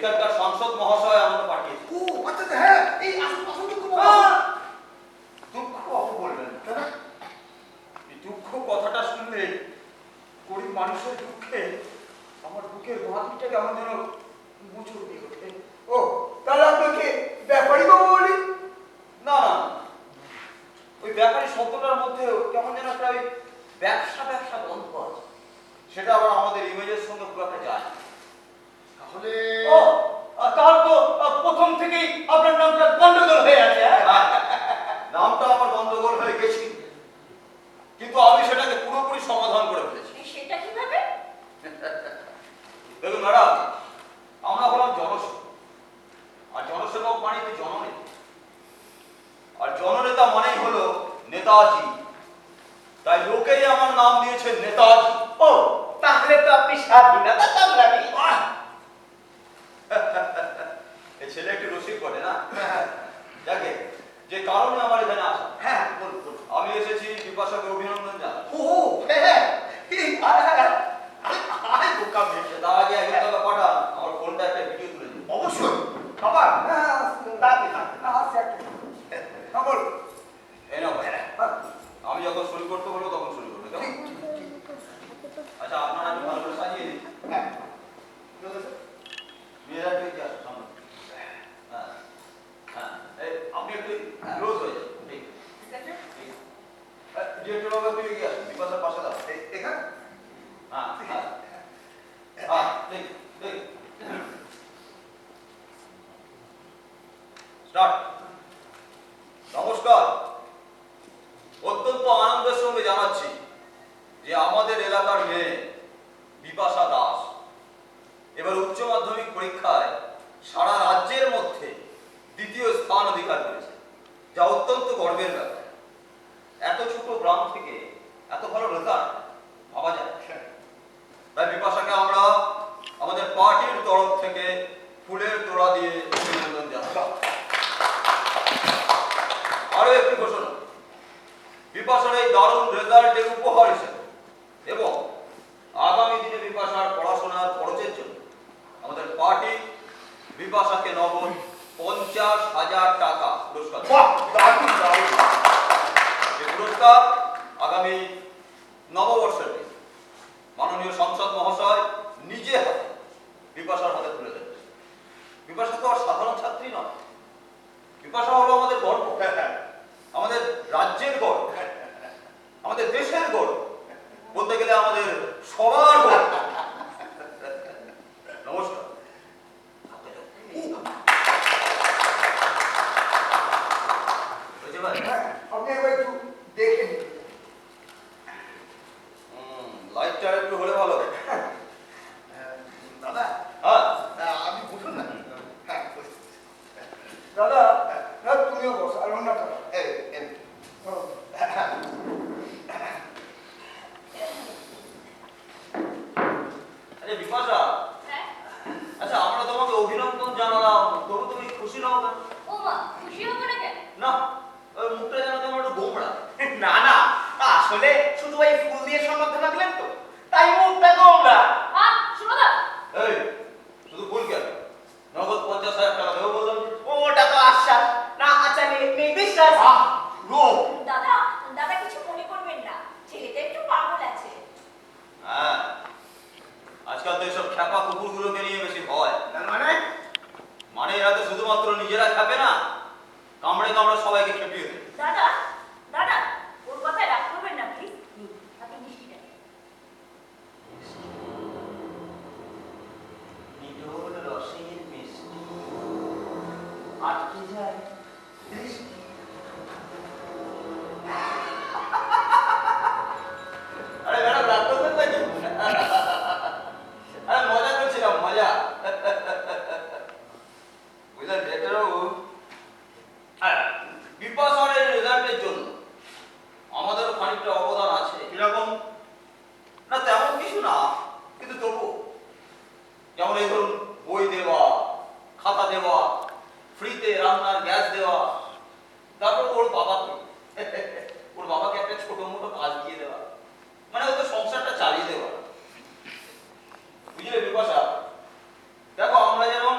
এখানকার সাংসদ মহাশয় আমাকে পাঠিয়েছে। ও আচ্ছা হ্যাঁ, এই আসল দুঃখ দুঃখ বলবেন না। এই দুঃখ কথাটা শুনলে গরিব মানুষের দুঃখে আমার বুকের মাটিটা কেমন যেন মুচুর দিয়ে ওঠে। ও তাহলে আপনাকে ব্যাপারী বাবু বলি? না না, ওই ব্যাপারী শব্দটার মধ্যেও কেমন যেন একটা ওই ব্যবসা ব্যবসা গন্ধ আছে, সেটা আবার আমাদের ইমেজের সঙ্গে খুব একটা যায়। তাহলে ও তাহলে তো প্রথম থেকেই আপনার নামটা গন্ডগোল হয়ে আছে। নামটা আমার গন্ডগোল হয়ে গেছি, কিন্তু আমি সেটাকে পুরোপুরি সমাধান করে ফেলেছি। সেটা কিভাবে? দেখুন ম্যাডাম, আমরা হলাম জনসেবক, আর জনসেবক মানে তো জননেতা, আর জননেতা মানেই হলো নেতাজি। তাই লোকেই আমার নাম দিয়েছে নেতাজি। ও তাহলে তো আপনি স্বাধীনতা সংগ্রামী। এই ছেলে একটু রসিক বটে না? যাকে যে কারণে আমার এখানে আসা, হ্যাঁ আমি এসেছি বিপাশাকে অভিনন্দন জানাতে। ও হ্যাঁ আরে বোকা মেয়ে। তার আগে একজন টাকা পাঠান, আমার ফোনটা একটা ভিডিও তুলে দিন। অবশ্যই খাবার হ্যাঁ দাঁড়িয়ে আসছে একটা খাবার। এই নাও ভাই, আমি যখন শুরু করতে বলবো তখন শুরু করবে, কেমন? আচ্ছা আপনারা একটু ভালো করে সাজিয়ে দিন। হ্যাঁ মেয়েরা একটু এগিয়ে আসো সামনে। হ্যাঁ হ্যাঁ, এই আপনি একটু ক্লোজ হয়ে যান। ঠিক ঠিক। ডিরেক্টর বাবু একটু এগিয়ে আসুন, বিপাশার পাশে দাও। এখানে হ্যাঁ হ্যাঁ হ্যাঁ, ঠিক ঠিক। স্টার্ট। নমস্কার, অত্যন্ত আনন্দের সঙ্গে জানাচ্ছি যে আমাদের এলাকার মেয়ে বিপাশা দাস এবার উচ্চ মাধ্যমিক পরীক্ষায় সারা রাজ্যের মধ্যে দ্বিতীয় স্থান অধিকার করেছে, যা অত্যন্ত গর্বের ব্যাপার। এত ছোট গ্রাম থেকে এত ভালো রেজাল্ট ভাবা যায়। তাই বিপাশাকে আমরা আমাদের পার্টির তরফ থেকে ফুলের তোড়া দিয়ে অভিনন্দন জানাই। আরো একটি ঘোষণা, বিপাশার এই দারুণ রেজাল্টের উপহার হিসেবে এবং আগামী দিনে বিপাশার পড়াশোনার খরচের জন্য আমাদের পার্টি বিপাশাকে নগদ 50,000 টাকা পুরস্কার। এই পুরস্কার আগামী নববর্ষের দিন মাননীয় সংসদ মহাশয় নিজে হাতে বিপাশার হাতে তুলে দেবেন। বিপাশা তো আর সাধারণ ছাত্রী নয়, বিপাশা হলো আমাদের গর্ব, আমাদের রাজ্যের গর্ব, আমাদের দেশের গর্ব, বলতে গেলে আমাদের সবার গর্ব। নমস্কার। আপনি একবার একটু দেখে নিন। লাইটটা একটু হলে ভালো। দাদা হ্যাঁ আপনি বসুন না। হ্যাঁ দাদা না তুমিও বসো আর অন্য আরে বিপাশা, আচ্ছা আমরা তোমাকে অভিনন্দন জানালাম, তবু তুমি খুশি নও কেন? ও মা, খুশি হবো না কেন? না, ওই মুখটা যেন তোমার একটু গোমড়া। না না, আসলে শুধু এই ফুল দিয়ে সম্বর্ধনা দিলেন তো, তাই মুখটা গোমরা। শোনো না, এই শুধু ফুল কেন, নগদ 50,000 টাকা দেবো বললাম। ওটা তো আশ্বাস না, আচ্ছা নেই বিশ্বাস। দাদা দাদা কিছু মনে করবেন না, ছেলেটা একটু পাগল আছে। হ্যাঁ, আজকাল তো এসব খ্যাপা কুকুরগুলোকে নিয়ে বেশি ভয়। মানে এরা তো শুধুমাত্র নিজেরা খাবে না, কামড়ে কামড়ে সবাইকে খেপিয়ে দেয়। দাদা দাদা ওর কথায় রাগ করবেন না প্লিজ। আপনি মিষ্টিটা নিন। নিটোল রসের মিষ্টি আটকে যায় দৃষ্টি। আরে ম্যাডাম রাগ করবেন নাকি? আরে মজা করছিলাম, মজা। বুঝলেন ডিরেক্টর বাবু, বিপাশার এই রেজাল্টের জন্য আমাদের খানিকটা অবদান আছে। কিরকম? না তেমন কিছু না, কিন্তু তবু যেমন এই ধরুন বই দেওয়া, খাতা দেওয়া, ফ্রিতে রান্নার গ্যাস দেওয়া, তারপর ওর বাবাকে একটা ছোট মোটো কাজ দিয়ে দেওয়া, মানে ওদের সংসারটা চালিয়ে দেওয়া। বুঝলে বিপাশা, দেখো আমরা যেমন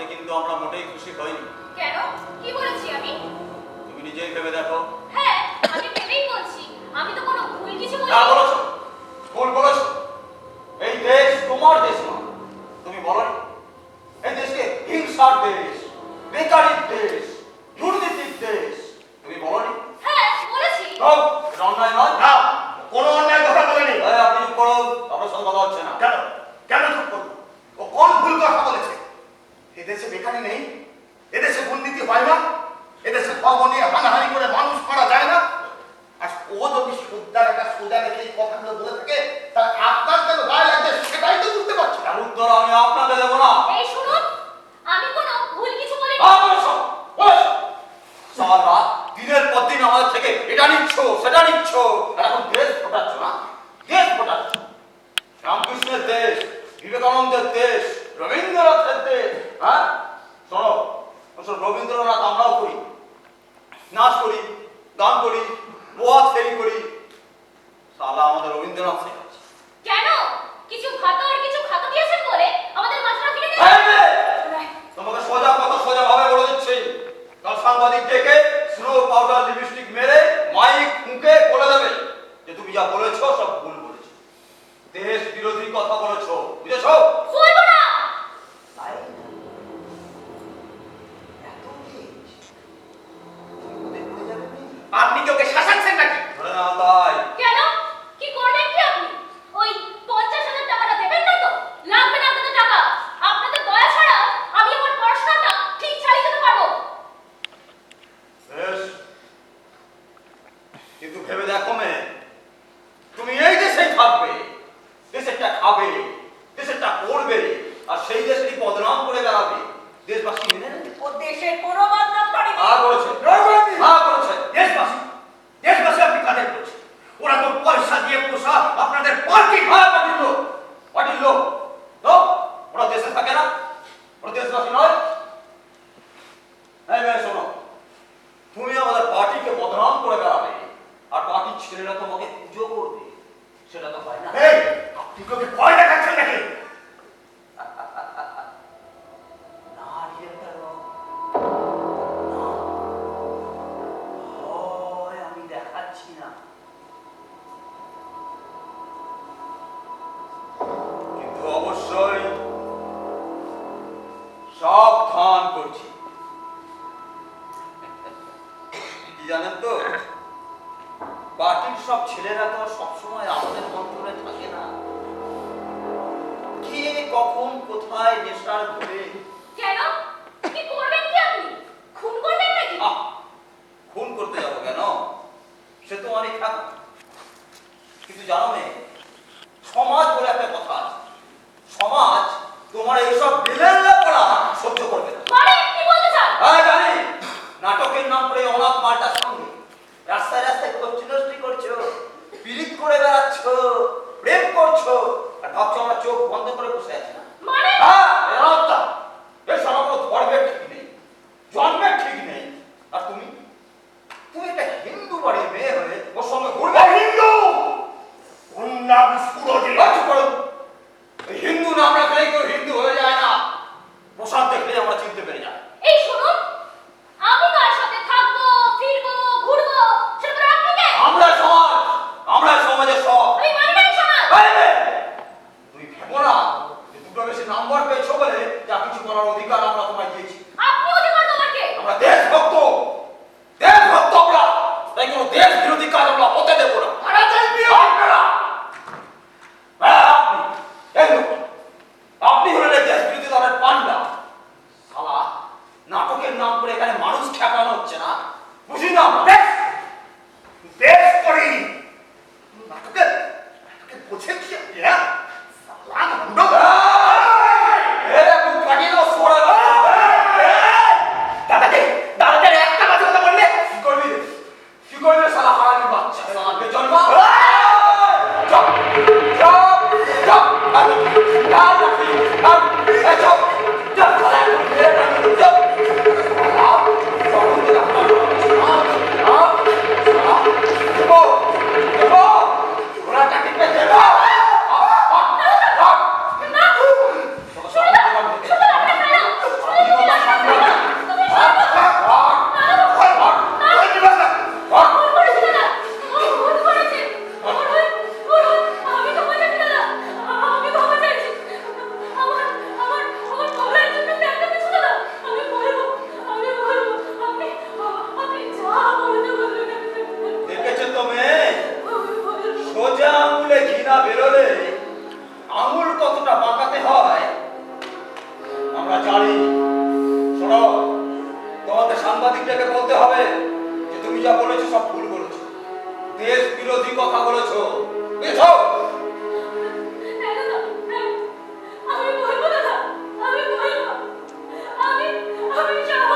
তাতে কিন্তু আমরা মোটেই খুশি হইনি। কেন? কি বলেছি আমি? তুমি নিজেই ভেবে দেখো। হ্যাঁ, আমি ভেবেই বলছি। আমি তো কোনো ভুল কিছু বলিনি। না বলেছো, ভুল বলেছো। এই দেশ তোমার দেশ না। তুমি বলোনি এই দেশকে হিংসার দেশ, বেকারির দেশ, দুর্নীতির দেশ। তুমি বলোনি? হ্যাঁ, বলেছি। সব এটা অন্যায় নয়। না, কোনো অন্যায় কথা বলেনি। এই, আপনি চুপ করুন, আপনার সাথে কথা হচ্ছে না। কেন কেন চুপ করবো? ও কোন ভুল কথা বলেছে? এদেশে বেকারি নেই, এদেশে দুর্নীতি হয় না, এদেশে ধর্ম নিয়ে হানাহানি করে মানুষ মারা যায় না। আর ও যদি সোজা রেখে এই কথাগুলো বলে থাকে, তাহলে আপনার কেন গায়ে লাগছে সেটাই তো বুঝতে পারছি না। তার উত্তর আমি আপনাকে দেবো না। এই শুনুন, আমি কোনো ভুল কিছু বলিনি। বলেছো, বলেছো। সারা দিনের পর দিন আমাদের থেকে এটা নিচ্ছ সেটা নিচ্ছ, আর এখন দেশ ফোটাচ্ছ না, দেশ ফোটাচ্ছ। রামকৃষ্ণের দেশ, বিবেকানন্দের দেশ, রবীন্দ্রনাথের দেশ। হ্যাঁ শোনো, রবীন্দ্রনাথ আমরাও করি, নাচ করি, গান করি, প্রভাত ফেরি করি। সালা আমাদের রবীন্দ্রনাথ শেখাচ্ছে। কেন? কিছু ভাতা আর কিছু খাতা দিয়েছেন বলে আমাদের মাথা কিনে তোমাকে সোজা কথা সোজা ভাবে বলে দিচ্ছি। কাল সাংবাদিক ডেকে স্নো পাউডার লিপস্টিক মেরে মাইক ফুঁকে বলে দেবে যে তুমি যা বলেছো সব ভুল বলেছো, দেশ বিরোধী কথা বলেছো, বুঝেছো? বলবো না। আপনি কি ওকে শাসাচ্ছেন নাকি? ধরে নাও তাই। কেন? কি করবেন কি আপনি? ওই 50,000 টাকাটা দেবেন না তো? লাগবে না আপনাদের টাকা। আপনাদের দয়া ছাড়া আমি আমার পড়াশোনাটা ঠিক চালিয়ে যেতে পারবো। বেশ, কিন্তু ভেবে দেখো মেয়ে, তুমি এই দেশেই থাকবে, দেশেরটা খাবে, দেশেরটা করবে, আর সেই দেশেরই বদনাম করে বেড়াবে। দেশবাসী মেনে নেবে? ও দেশের কোনো বদনাম করেনি। করেছে, করেছে। দেশবাসী দেশবাসী আপনি কাদের বলছেন? ওরা তো পয়সা দিয়ে পোষা আপনাদের পার্টি। পার্টির লোক, পার্টির লোক। লোক, ওরা দেশে থাকে না, ওরা দেশবাসী নয়। এই মেয়ে শোনো, তুমি আমাদের পার্টিকে বদনাম করে বেড়াবে, আর পার্টির ছেলেরা তোমাকে পুজো করবে, সেটা তো হয় না। এই, আপনি কি ওকে ভয় দেখাচ্ছেন নাকি? না রে বাবা, না, ভয় আমি দেখাচ্ছি না, কিন্তু অবশ্যই সাবধান করছি। কি জানেন তো, পার্টির সব ছেলেরা তো সবসময় আমাদের কন্ট্রোলে থাকে না। কে কখন কোথায় নেশার ঘুরে। কেন? কি করবেন কি আপনি? খুন করবেন নাকি? খুন করতে যাবো কেন? সে তো অনেক থাক, কিন্তু জানো মেয়ে, সমাজ বলে একটা কথা আছে। সমাজ তোমার এইসব বিলেল্লা পড়া সহ্য করবে না। মানে কি বলতে চান? হ্যাঁ জানি, নাটকের নাম করে অনাথ মালটার সঙ্গে রাস্তায় রাস্তায় কচুনষ্টি করছো, পিরিত করে বেড়াচ্ছ, প্রেম করছো, আর ভাবছো আমরা চোখ বন্ধ করে বসে আছি না। মানে হ্যাঁ, এরকমটা। এর সমগ্র ধর্মের ঠিক নেই, জন্মের ঠিক নেই। আর তুমি তুমি একটা হিন্দু বাড়ির মেয়ে হয়ে ওর সঙ্গে ঘুরবে। হিন্দু উন্নাব সুরজি। চুপ করো। এই হিন্দু নাম রাখলেই কেউ হিন্দু হয়ে যায় না, পোশাক দেখলেই আমরা চিনতে পেরে যাই। এই শুনুন, আমি কার সাথে থাকবো, ফিরবো, ঘুরবো, সেটা আপনি কে? আমরা সমাজ, আমরা সমাজের সব। আমি মানি না এই সমাজ। তুমি ভেবো না যে দুটো বেশি নাম্বার পেয়েছো বলে যা কিছু করার অধিকার আমরা তোমায় দিয়েছি। আপনি অধিকার দেওয়ার কে? আমরা দেশভক্ত, দেশভক্ত আমরা, তাই কোনো দেশ বিরোধী কাজ আমরা হতে দেবো না। আপনারা, হ্যাঁ, এই লোক, আপনি হলেন এই দেশ বিরোধী দলের পান্ডা। শালা, নাটকের নাম করে এখানে মানুষ ঠেকানো হচ্ছে না, বুঝি না আমরা। দেশ করি নাটকের বোঝেন কি আপনি? হ্যাঁ, সালা ভণ্ড। এরে মুখ কাটিয়ে দাও, সোরা দাদাকে দাদাকে একটা বাজে কথা বললে কি করবি রে? কি করবি রে শালা হারামি বাচ্চা, শালা বেজন্মা। চপ চপ চপ আমি কাল রাখি কাল এই চপ চপ শালা মেরে চপ শালা সরম দিলা নয়, তোমাকে সাংবাদিকটাকে বলতে হবে যে তুমি যা বলেছো সব ভুল বলেছো, দেশ বিরোধী কথা বলেছো, বুঝেছো? হ্যাঁ দাদা, হ্যাঁ। আমি বলবো দাদা, আমি বলবো। আমি সব